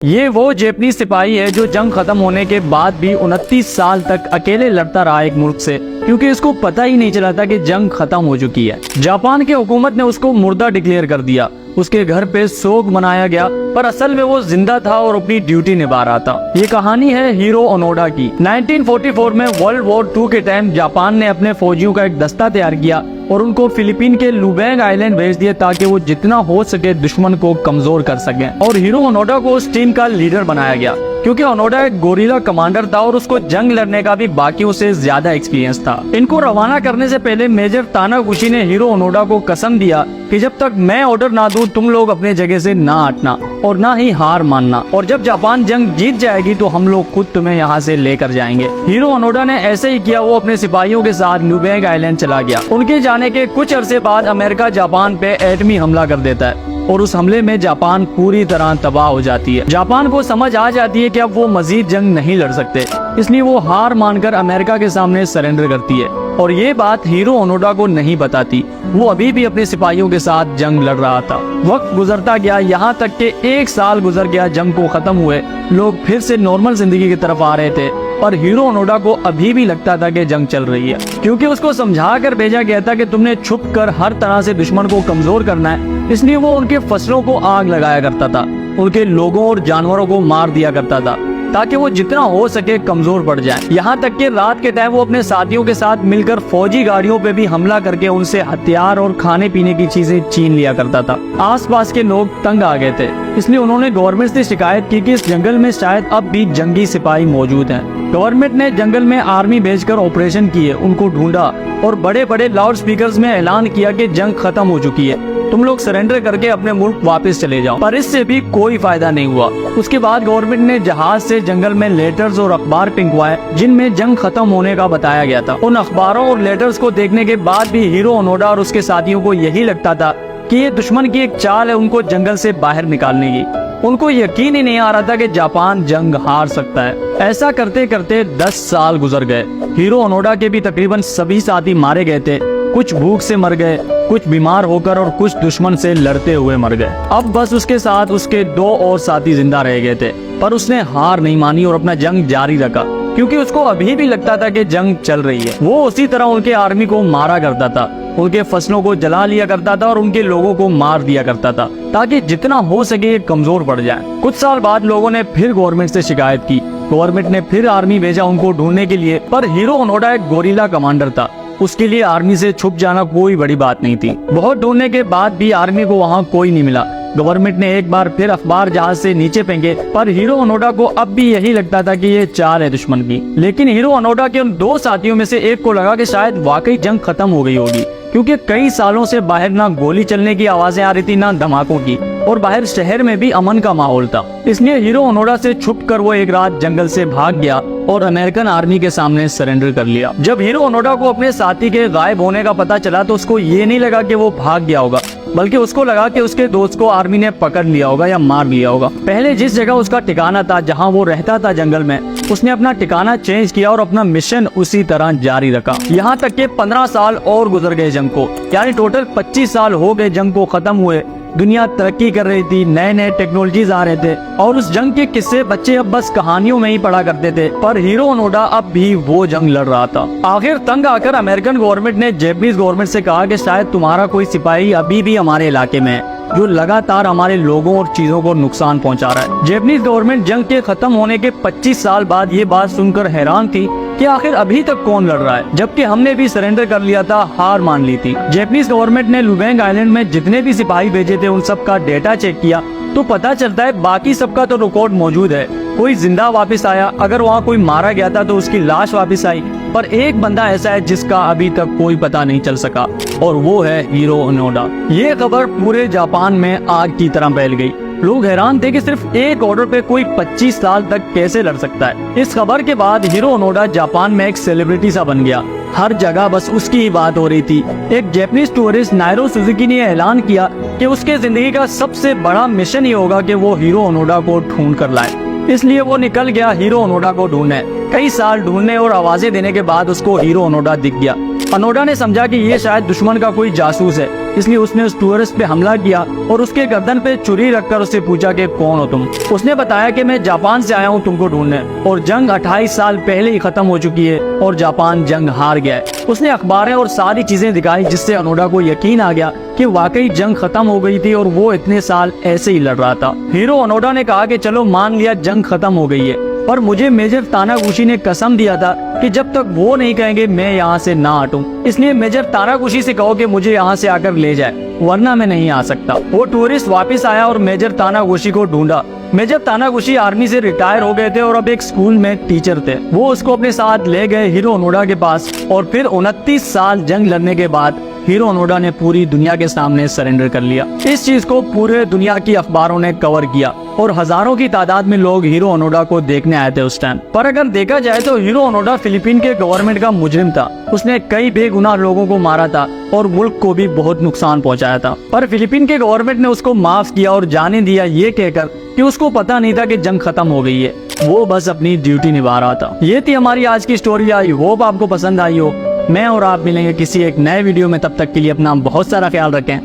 ये वो जापानी सिपाही है जो जंग खत्म होने के बाद भी 29 साल तक अकेले लड़ता रहा एक मुल्क से, क्योंकि उसको पता ही नहीं चला था कि जंग खत्म हो चुकी है। जापान की हुकूमत ने उसको मुर्दा डिक्लेयर कर दिया। उसके घर पे शोक मनाया गया, पर असल में वो जिंदा था और अपनी ड्यूटी निभा रहा था। ये कहानी है हीरो ओनोडा की। 1944 में वर्ल्ड वॉर 2 के टाइम जापान ने अपने फौजियों का एक दस्ता तैयार किया और उनको फिलीपीन के लुबैंग आइलैंड भेज दिए ताकि वो जितना हो सके दुश्मन को कमजोर कर सके। और हीरो ओनोडा को उस टीम का लीडर बनाया गया, क्योंकि ओनोडा एक गोरिल्ला कमांडर था और उसको जंग लड़ने का भी बाकियों से ज्यादा एक्सपीरियंस था। इनको रवाना करने से पहले मेजर तानागुची ने हीरो ओनोडा को कसम दिया कि जब तक मैं ऑर्डर ना दूं तुम लोग अपने जगह से ना हटना और ना ही हार मानना, और जब जापान जंग जीत जाएगी तो हम लोग खुद तुम्हें यहाँ से लेकर जाएंगे। हीरो ओनोडा ने ऐसे ही किया। वो अपने सिपाहियों के साथ लुबैंग आइलैंड चला गया। उनके जाने के कुछ अरसे बाद अमेरिका जापान पे एटमी हमला कर देता है और उस हमले में जापान पूरी तरह तबाह हो जाती है। जापान को समझ आ जाती है कि अब वो मजीद जंग नहीं लड़ सकते, इसलिए वो हार मानकर अमेरिका के सामने सरेंडर करती है। और ये बात हीरो ओनोडा को नहीं बताती। वो अभी भी अपने सिपाहियों के साथ जंग लड़ रहा था। वक्त गुजरता गया, यहाँ तक कि 1 साल गुजर गया जंग को खत्म हुए। लोग फिर से नॉर्मल जिंदगी की तरफ आ रहे थे, पर हीरो ओनोडा को अभी भी लगता था कि जंग चल रही है, क्योंकि उसको समझा कर भेजा गया था कि तुमने छुप कर हर तरह से दुश्मन को कमजोर करना है। इसलिए वो उनके फसलों को आग लगाया करता था, उनके लोगों और जानवरों को मार दिया करता था ताकि वो जितना हो सके कमजोर पड़ जाए। यहाँ तक कि रात के टाइम वो अपने साथियों के साथ मिलकर फौजी गाड़ियों पे भी हमला करके उनसे हथियार और खाने पीने की चीजें छीन लिया करता था। आसपास के लोग तंग आ गए थे, इसलिए उन्होंने गवर्नमेंट से शिकायत की कि इस जंगल में शायद अब भी जंगी सिपाही मौजूद हैं। गवर्नमेंट ने जंगल में आर्मी भेजकर ऑपरेशन किए, उनको ढूंढा और बड़े बड़े लाउड स्पीकर्स में ऐलान किया कि जंग खत्म हो चुकी है, तुम लोग सरेंडर करके अपने मुल्क वापस चले जाओ। पर इससे भी कोई फायदा नहीं हुआ। उसके बाद गवर्नमेंट ने जहाज से जंगल में लेटर्स और अखबार टिंकवाए जिनमें जंग खत्म होने का बताया गया था। उन अखबारों और लेटर्स को देखने के बाद भी हीरो ओनोडा और उसके साथियों को यही लगता था कि ये दुश्मन की एक चाल है उनको जंगल से बाहर निकालने की। उनको यकीन ही नहीं आ रहा था कि जापान जंग हार सकता है। ऐसा करते करते 10 साल गुजर गए। हीरो ओनोडा के भी तकरीबन सभी साथी मारे गए थे। कुछ भूख से मर गए, कुछ बीमार होकर और कुछ दुश्मन से लड़ते हुए मर गए। अब बस उसके साथ उसके 2 और साथी जिंदा रह गए थे, पर उसने हार नहीं मानी और अपना जंग जारी रखा, क्योंकि उसको अभी भी लगता था कि जंग चल रही है। वो उसी तरह उनके आर्मी को मारा करता था, उनके फसलों को जला लिया करता था और उनके लोगों को मार दिया करता था ताकि जितना हो सके कमजोर पड़ जाए। कुछ साल बाद लोगों ने फिर गवर्नमेंट से शिकायत की। गवर्नमेंट ने फिर आर्मी भेजा उनको ढूंढने के लिए, पर हीरो ओनोडा एक गोरिल्ला कमांडर था, उसके लिए आर्मी से छुप जाना कोई बड़ी बात नहीं थी। बहुत ढूंढने के बाद भी आर्मी को वहाँ कोई नहीं मिला। गवर्नमेंट ने एक बार फिर अखबार जहाज से नीचे फेंके, पर हीरो ओनोडा को अब भी यही लगता था कि ये चाल है दुश्मन की। लेकिन हीरो ओनोडा के उन 2 साथियों में से एक को लगा कि शायद वाकई जंग खत्म हो गई होगी, क्योंकि कई सालों से बाहर ना गोली चलने की आवाजें आ रही थी ना धमाकों की, और बाहर शहर में भी अमन का माहौल था। इसलिए हीरो ओनोडा से छुपकर वो एक रात जंगल से भाग गया और अमेरिकन आर्मी के सामने सरेंडर कर लिया। जब हीरो ओनोडा को अपने साथी के गायब होने का पता चला तो उसको ये नहीं लगा कि वो भाग गया होगा, बल्कि उसको लगा कि उसके दोस्त को आर्मी ने पकड़ लिया होगा या मार लिया होगा। पहले जिस जगह उसका ठिकाना था, जहां वो रहता था जंगल में, उसने अपना ठिकाना चेंज किया और अपना मिशन उसी तरह जारी रखा। यहाँ तक कि 15 साल और गुजर गए जंग को, यानी टोटल 25 साल हो गए जंग को खत्म हुए। दुनिया तरक्की कर रही थी, नए नए टेक्नोलॉजीज आ रहे थे और उस जंग के किस्से बच्चे अब बस कहानियों में ही पढ़ा करते थे, पर हीरो ओनोडा अब भी वो जंग लड़ रहा था। आखिर तंग आकर अमेरिकन गवर्नमेंट ने जापानीज गवर्नमेंट से कहा कि शायद तुम्हारा कोई सिपाही अभी भी हमारे इलाके में है जो लगातार हमारे लोगों और चीजों को नुकसान पहुंचा रहा है। जापानीज गवर्नमेंट जंग के खत्म होने के 25 साल बाद ये बात सुनकर हैरान थी कि आखिर अभी तक कौन लड़ रहा है, जबकि हमने भी सरेंडर कर लिया था, हार मान ली थी। जापानीज गवर्नमेंट ने लुबैंग आइलैंड में जितने भी सिपाही भेजे थे उन सब का डेटा चेक किया तो पता चलता है बाकी सबका तो रिकॉर्ड मौजूद है। कोई जिंदा वापस आया, अगर वहाँ कोई मारा गया था तो उसकी लाश वापस आई, पर एक बंदा ऐसा है जिसका अभी तक कोई पता नहीं चल सका, और वो है हीरो ओनोडा। ये खबर पूरे जापान में आग की तरह फैल गई। लोग हैरान थे कि सिर्फ एक ऑर्डर पे कोई 25 साल तक कैसे लड़ सकता है। इस खबर के बाद हीरो ओनोडा जापान में एक सेलिब्रिटी सा बन गया। हर जगह बस उसकी ही बात हो रही थी। एक जापानीज टूरिस्ट नाइरो सुजुकी ने ऐलान किया कि उसके जिंदगी का सबसे बड़ा मिशन ये होगा कि वो हीरो ओनोडा को ढूंढ कर लाए। इसलिए वो निकल गया हीरो ओनोडा को ढूंढने। कई साल ढूंढने और आवाजें देने के बाद उसको हीरो ओनोडा दिख गया। ओनोडा ने समझा कि ये शायद दुश्मन का कोई जासूस है, इसलिए उसने उस टूरिस्ट पे हमला किया और उसके गर्दन पे छुरी रखकर उससे पूछा कि कौन हो तुम। उसने बताया कि मैं जापान से आया हूँ तुमको ढूंढने, और जंग 28 साल पहले ही खत्म हो चुकी है और जापान जंग हार गया है। उसने अखबारें और सारी चीजें दिखाई, जिससे ओनोडा को यकीन आ गया कि वाकई जंग खत्म हो गई थी और वो इतने साल ऐसे ही लड़ रहा था। हीरो ओनोडा ने कहा कि चलो मान लिया जंग खत्म हो गई है, पर मुझे मेजर तानागुची ने कसम दिया था कि जब तक वो नहीं कहेंगे मैं यहाँ से ना हटूं। इसलिए मेजर तानागुची से कहो कि मुझे यहाँ से आकर ले जाए, वरना मैं नहीं आ सकता। वो टूरिस्ट वापस आया और मेजर तानागुची को ढूंढा। मेजर तानागुची आर्मी से रिटायर हो गए थे और अब एक स्कूल में टीचर थे। वो उसको अपने साथ ले गए हीरो ओनोडा के पास, और फिर 29 साल जंग लड़ने के बाद हीरो ओनोडा ने पूरी दुनिया के सामने सरेंडर कर लिया। इस चीज को पूरे दुनिया की अखबारों ने कवर किया और हजारों की तादाद में लोग हीरो ओनोडा को देखने आए थे उस टाइम। पर अगर देखा जाए तो हीरो ओनोडा फिलीपीन के गवर्नमेंट का मुजरिम था। उसने कई बेगुनाह लोगों को मारा था और मुल्क को भी बहुत नुकसान पहुंचाया था, पर फिलीपीन के गवर्नमेंट ने उसको माफ किया और जाने दिया ये कहकर कि उसको पता नहीं था कि जंग खत्म हो गई है, वो बस अपनी ड्यूटी निभा रहा था। ये थी हमारी आज की स्टोरी। आई होप आपको पसंद आई हो। मैं और आप मिलेंगे किसी एक नए वीडियो में, तब तक के लिए अपना बहुत सारा ख्याल रखें।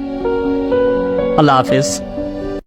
अल्लाह हाफिज।